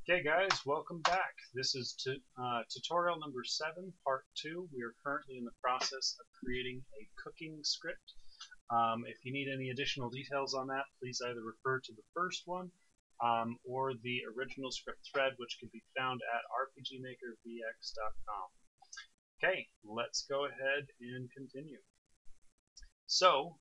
Okay guys, welcome back. This is tutorial number 7, part 2. We are currently in the process of creating a cooking script. If you need any additional details on that, please either refer to the first one or the original script thread, which can be found at rpgmakervx.com. Okay, let's go ahead and continue. So,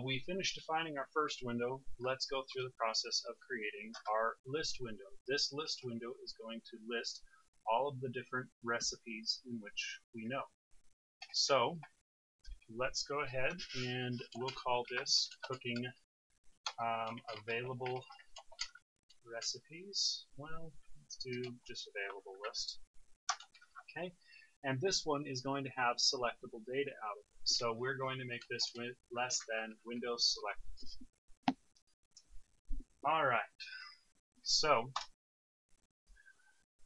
we finished defining our first window. Let's go through the process of creating our list window. This list window is going to list all of the different recipes in which we know. So, let's go ahead and we'll call this cooking available recipes. Well, let's do just available list. Okay, and this one is going to have selectable data out of it. So we're going to make this with less than Windows select. All right, so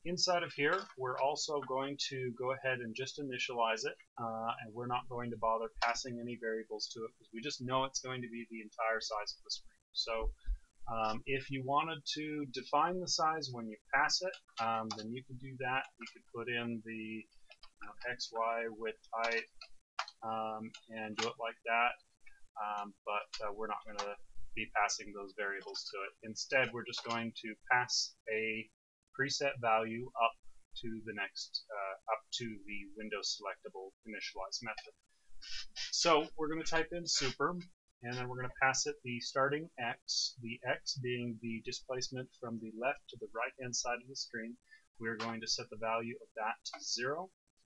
inside of here, we're also going to go ahead and just initialize it, and we're not going to bother passing any variables to it because we just know it's going to be the entire size of the screen. So if you wanted to define the size when you pass it, then you could do that. You could put in the X, Y, width, height, and do it like that, but we're not going to be passing those variables to it. Instead, we're just going to pass a preset value up to the next, up to the Windows selectable initialize method. So we're going to type in super, and then we're going to pass it the starting x, the x being the displacement from the left to the right hand side of the screen. We're going to set the value of that to 0.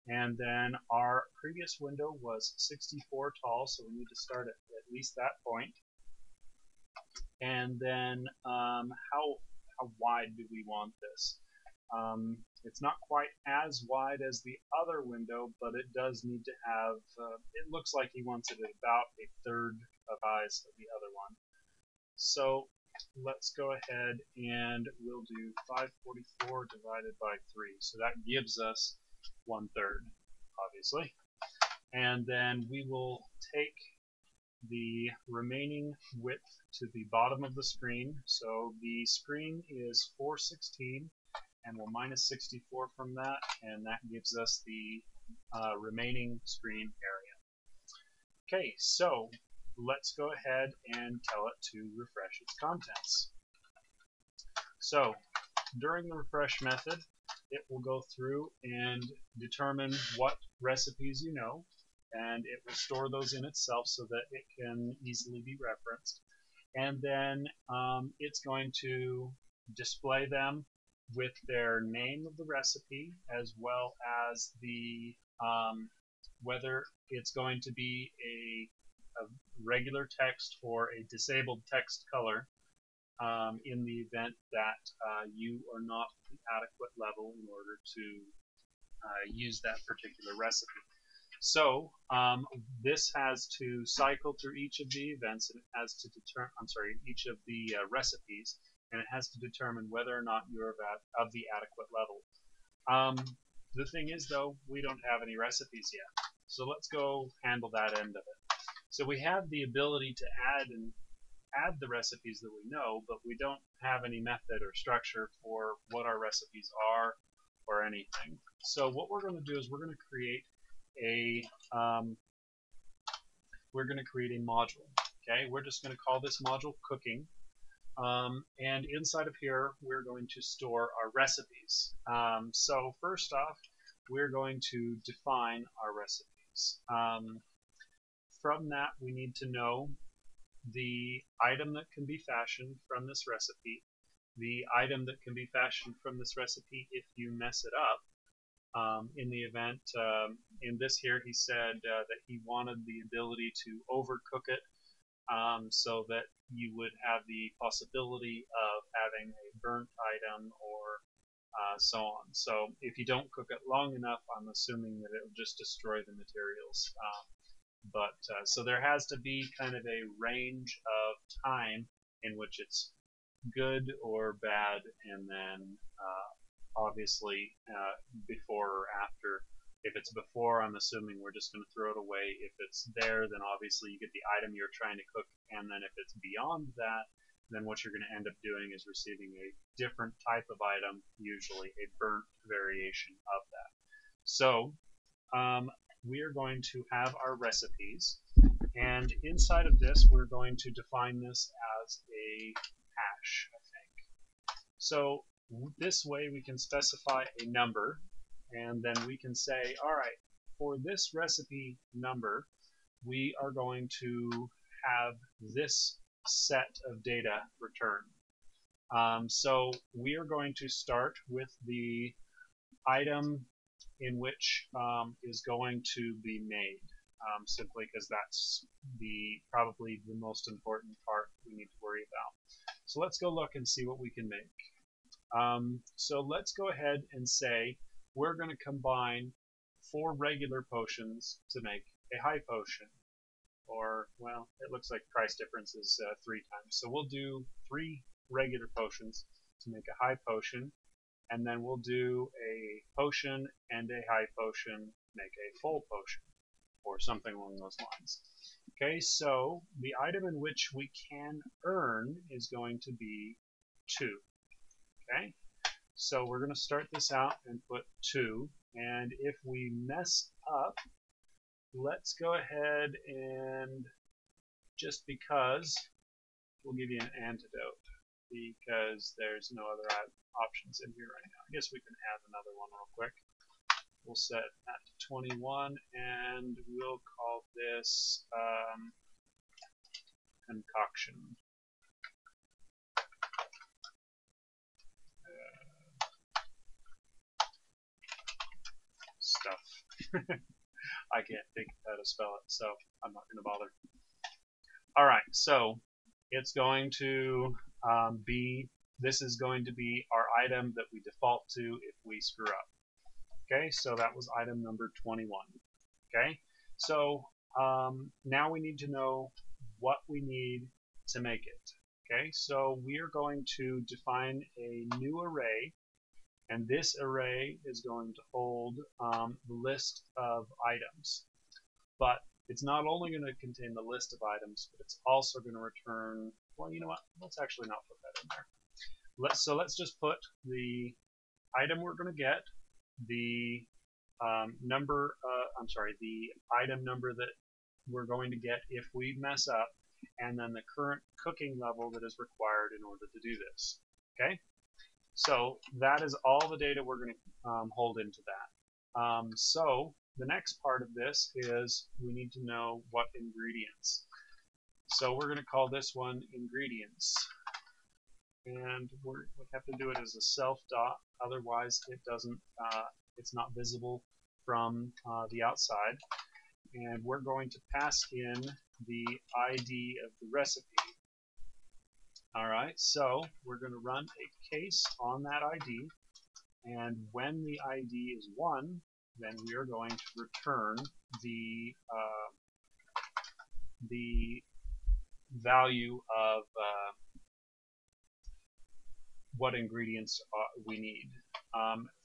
And then our previous window was 64 tall, so we need to start at least that point. And then how wide do we want this? It's not quite as wide as the other window, but it does need to have, it looks like he wants it at about a third of size of the other one. So let's go ahead and we'll do 544 divided by 3. So that gives us 1/3, obviously. And then we will take the remaining width to the bottom of the screen. So the screen is 416, and we'll minus 64 from that, and that gives us the remaining screen area. Okay, so let's go ahead and tell it to refresh its contents. So during the refresh method, it will go through and determine what recipes you know, and it will store those in itself so that it can easily be referenced. And then it's going to display them with their name of the recipe, as well as the whether it's going to be a regular text or a disabled text color in the event that you are not at the adequate level in order to use that particular recipe. So this has to cycle through each of the events, and it has to determine, each of the recipes, and it has to determine whether or not you're of the adequate level. The thing is, though, we don't have any recipes yet, so let's go handle that end of it. So we have the ability to add the recipes that we know, but we don't have any method or structure for what our recipes are or anything. So what we're going to do is we're going to create a module. Okay, we're just going to call this module cooking, and inside of here we're going to store our recipes. So first off, we're going to define our recipes. From that, we need to know the item that can be fashioned from this recipe, the item that can be fashioned from this recipe if you mess it up. In the event, in this here, he said that he wanted the ability to overcook it so that you would have the possibility of having a burnt item or so on. So if you don't cook it long enough, I'm assuming that it will just destroy the materials. So there has to be kind of a range of time in which it's good or bad, and then obviously before or after. If it's before, I'm assuming we're just going to throw it away. If it's there, then obviously you get the item you're trying to cook, and then if it's beyond that, then what you're going to end up doing is receiving a different type of item, usually a burnt variation of that. So we are going to have our recipes, and inside of this we're going to define this as a hash, I think. So this way we can specify a number, and then we can say, alright, for this recipe number we are going to have this set of data returned. So we are going to start with the item in which is going to be made, simply because that's probably the most important part we need to worry about. So let's go look and see what we can make. So let's go ahead and say we're going to combine 4 regular potions to make a high potion. Or, well, it looks like price difference is 3 times. So we'll do 3 regular potions to make a high potion, and then we'll do a potion and a high potion make a full potion, or something along those lines. Okay, so the item in which we can earn is going to be 2. Okay, so we're going to start this out and put 2, and if we mess up, let's go ahead and, just because, we'll give you an antidote, because there's no other options in here right now. I guess we can add another one real quick. We'll set that to 21, and we'll call this concoction. Stuff. I can't think of how to spell it, so I'm not going to bother. Alright, so it's going to this is going to be our item that we default to if we screw up. Okay, so that was item number 21. Okay, so now we need to know what we need to make it. Okay, so we are going to define a new array, and this array is going to hold the list of items. But it's not only going to contain the list of items, but it's also going to return, well, you know what, let's actually not put that in there. So let's just put the item we're going to get, the the item number that we're going to get if we mess up, and then the current cooking level that is required in order to do this. Okay? So that is all the data we're going to hold into that. So the next part of this is we need to know what ingredients. So we're going to call this one ingredients. And we have to do it as a self dot, otherwise it doesn't, it's not visible from the outside. And we're going to pass in the ID of the recipe. Alright, so we're going to run a case on that ID, and when the ID is 1, then we are going to return the value of what ingredients we need.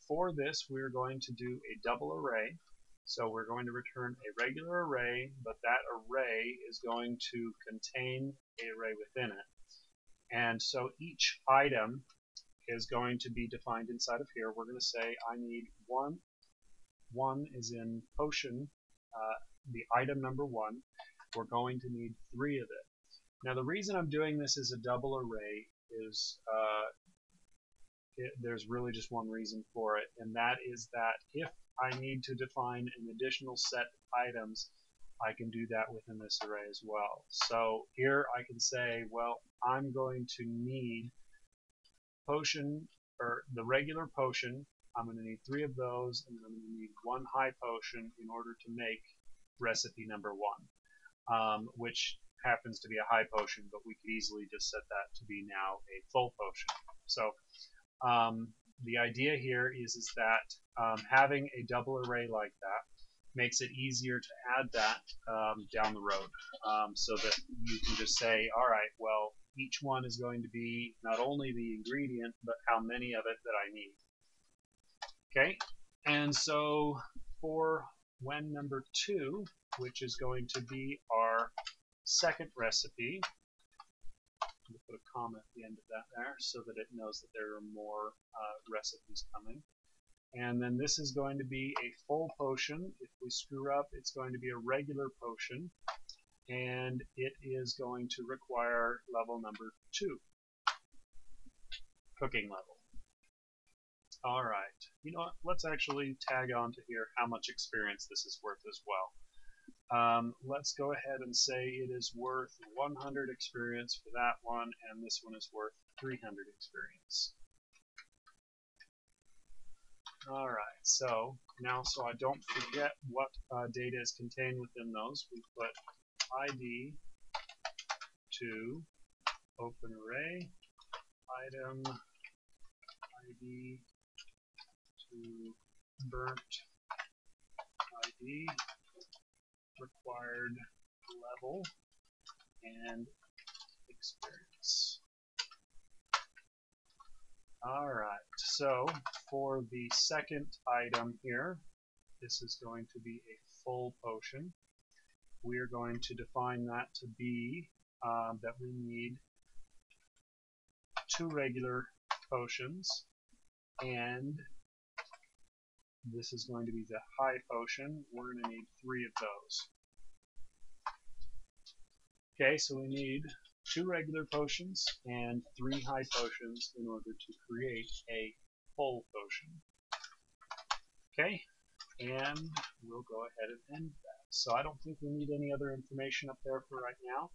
For this, we're going to do a double array. So we're going to return a regular array, but that array is going to contain an array within it. And so each item is going to be defined inside of here. We're going to say I need 1. 1 is in potion, the item number 1. We're going to need 3 of it. Now the reason I'm doing this as a double array is there's really just one reason for it, and that is that if I need to define an additional set of items, I can do that within this array as well. So here I can say, well, I'm going to need potion, or the regular potion. I'm going to need 3 of those, and then I'm going to need 1 high potion in order to make recipe number 1, which happens to be a high potion, but we could easily just set that to be now a full potion. So the idea here is that having a double array like that makes it easier to add that down the road, so that you can just say, all right, well, each one is going to be not only the ingredient, but how many of it that I need. Okay, and so for when number 2, which is going to be our second recipe, We'll put a comma at the end of that there so that it knows that there are more recipes coming. And then this is going to be a full potion. If we screw up, it's going to be a regular potion. And it is going to require level number 2. Cooking level. Alright, you know what, let's actually tag on to here how much experience this is worth as well. Let's go ahead and say it is worth 100 experience for that one, and this one is worth 300 experience. Alright, so now so I don't forget what data is contained within those, we put ID to open array, item ID to burnt ID, required level, and experience. Alright, so for the second item here, this is going to be a full potion. We are going to define that to be that we need 2 regular potions, and this is going to be the high potion. We're going to need 3 of those. Okay, so we need 2 regular potions and 3 high potions in order to create a full potion. Okay, and we'll go ahead and end that. So I don't think we need any other information up there for right now,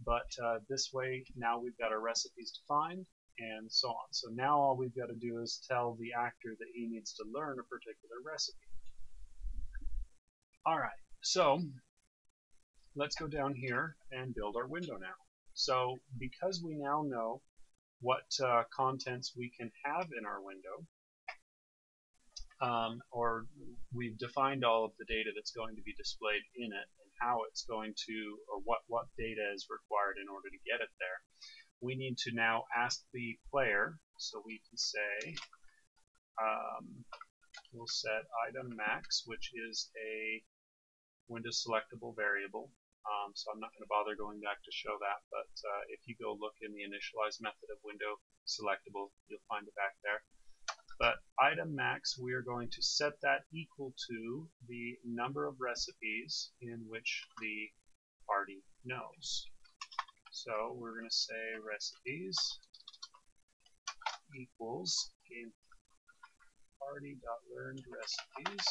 but this way now we've got our recipes defined and so on. So now all we've got to do is tell the actor that he needs to learn a particular recipe. Alright, so let's go down here and build our window now. So because we now know what contents we can have in our window, or we've defined all of the data that's going to be displayed in it and how it's going to, or what data is required in order to get it there, we need to now ask the player. So we can say, we'll set item max, which is a window selectable variable. So I'm not going to bother going back to show that, but if you go look in the initialize method of window selectable, you'll find it back there. But item max, we are going to set that equal to the number of recipes in which the party knows. So we're going to say recipes equals game party.learned recipes,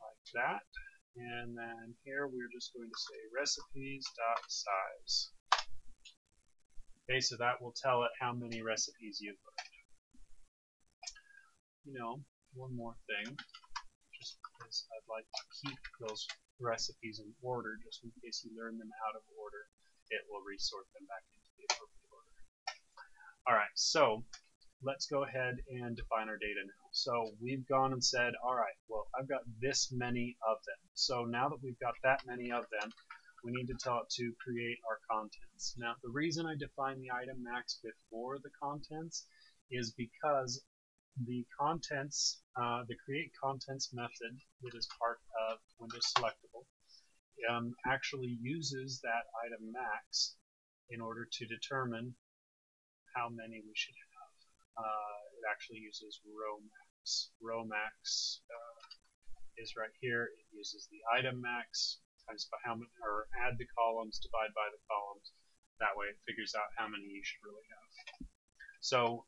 like that. And then here we're just going to say recipes.size. Okay, so that will tell it how many recipes you've learned. You know, one more thing, just because I'd like to keep those recipes in order, just in case you learn them out of order, it will resort them back into the appropriate order. Alright, so let's go ahead and define our data now. So we've gone and said, alright, well, I've got this many of them. So now that we've got that many of them, we need to tell it to create our contents. Now, the reason I define the item max before the contents is because the contents, the create contents method that is part of Windows Selectable actually uses that item max in order to determine how many we should have. It actually uses row max. Row max is right here. It uses the item max times by how many, or add the columns, divide by the columns. That way it figures out how many you should really have. So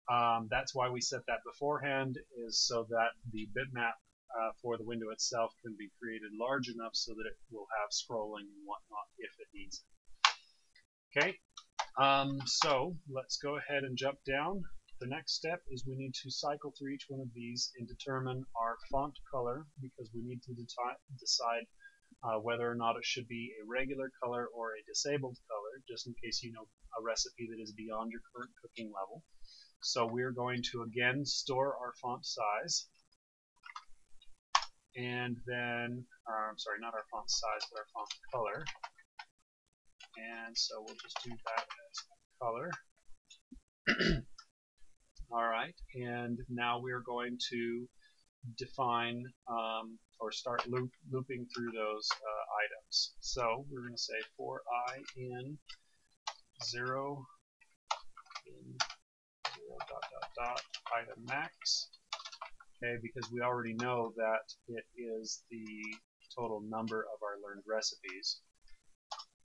that's why we set that beforehand, is so that the bitmap for the window itself can be created large enough so that it will have scrolling and whatnot if it needs it. Okay, so let's go ahead and jump down. The next step is we need to cycle through each one of these and determine our font color, because we need to decide whether or not it should be a regular color or a disabled color, just in case you know a recipe that is beyond your current cooking level. So we're going to again store our font size, and then, I'm sorry, not our font size, but our font color. And so we'll just do that as color. Alright, and now we're going to define or start looping through those items. So we're going to say for I in 0 in 0 dot dot dot item max. Okay, because we already know that it is the total number of our learned recipes.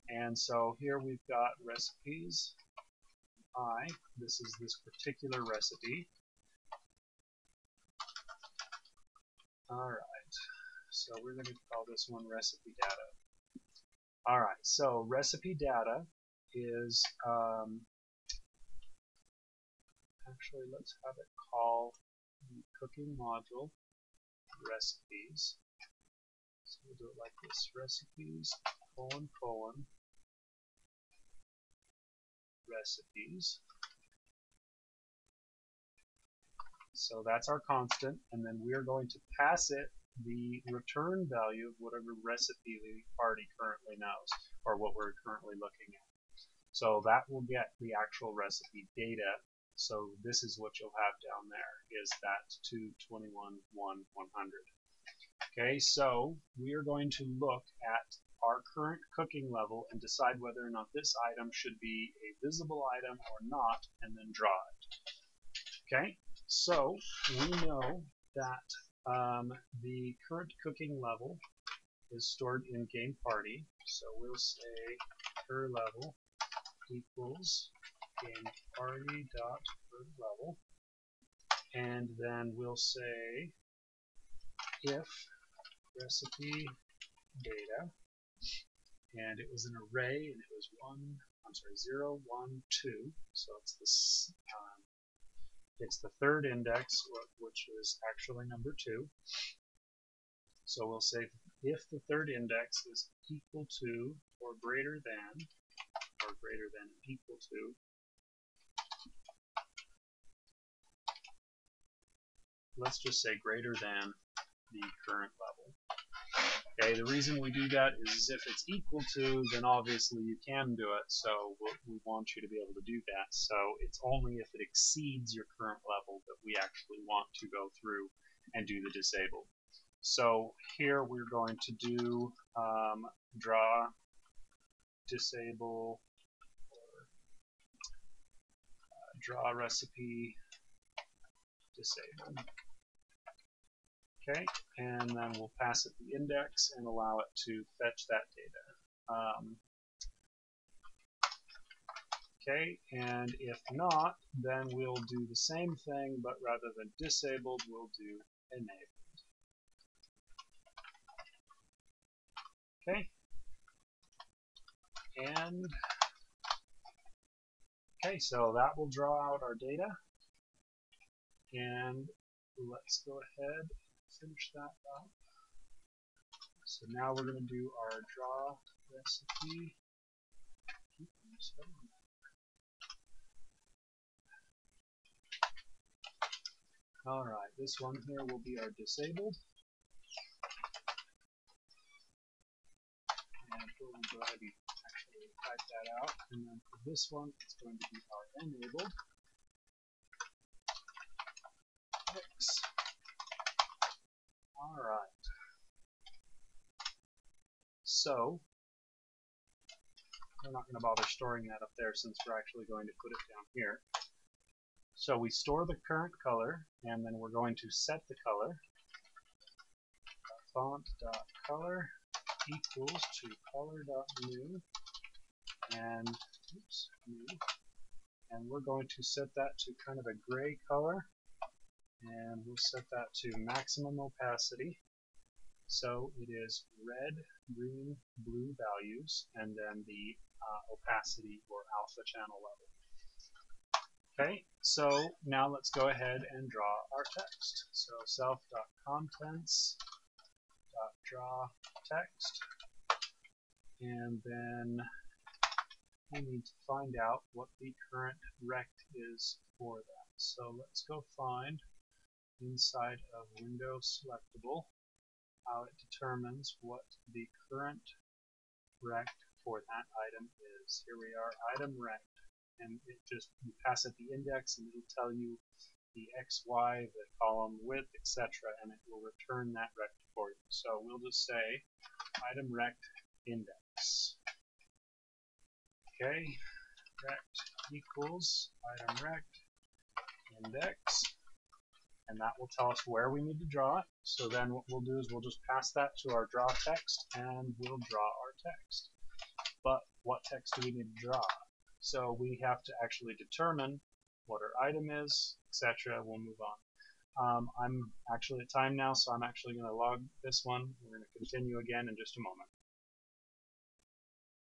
And so here we've got recipes I. This is this particular recipe. Alright, so we're going to call this one recipe data. Alright, so recipe data is, actually let's have it call the cooking module recipes. So we'll do it like this, recipes, colon, recipes. So that's our constant, and then we're going to pass it the return value of whatever recipe the party currently knows, or what we're currently looking at. So that will get the actual recipe data. So this is what you'll have down there, is that 221 1 100. Okay, so we are going to look at our current cooking level and decide whether or not this item should be a visible item or not, and then draw it. Okay, so we know that the current cooking level is stored in game party. So we'll say per level equals game party dot per level, and then we'll say if recipe data, and it was an array, and it was 0 1 2, so it's this it's the third index, which is actually number 2. So we'll say if the third index is equal to or greater than equal to, let's just say greater than the current level. Okay, the reason we do that is if it's equal to, then obviously you can do it, so we want you to be able to do that. So it's only if it exceeds your current level that we actually want to go through and do the disable. So here we're going to do draw disable, or draw recipe disable. Okay, and then we'll pass it the index and allow it to fetch that data. Okay, and if not, then we'll do the same thing, but rather than disabled, we'll do enabled. Okay, and okay, so that will draw out our data, and let's go ahead and finish that up. So now we're going to do our draw recipe. Alright, this one here will be our disabled. And we'll go ahead and actually type that out. And then for this one, it's going to be our enabled. X. Alright. So, we're not going to bother storing that up there since we're actually going to put it down here. So we store the current color, and then we're going to set the color. Font.color equals to color.new, and oops, new. And we're going to set that to kind of a gray color, and we'll set that to maximum opacity. So it is red, green, blue values, and then the opacity or alpha channel level. Okay, so now let's go ahead and draw our text. So self.contents.draw text, and then we need to find out what the current rect is for that. So let's go find inside of window selectable how it determines what the current rect for that item is. Here we are, item rect. And it just, you pass it the index and it'll tell you the XY, the column width, etc., and it will return that rect for you. So we'll just say item rect index. Okay, rect equals item rect index, and that will tell us where we need to draw it. So then what we'll do is we'll just pass that to our draw text, and we'll draw our text. But what text do we need to draw? So we have to actually determine what our item is, etc. We'll move on. I'm actually at time now, so I'm actually going to log this one. We're going to continue again in just a moment.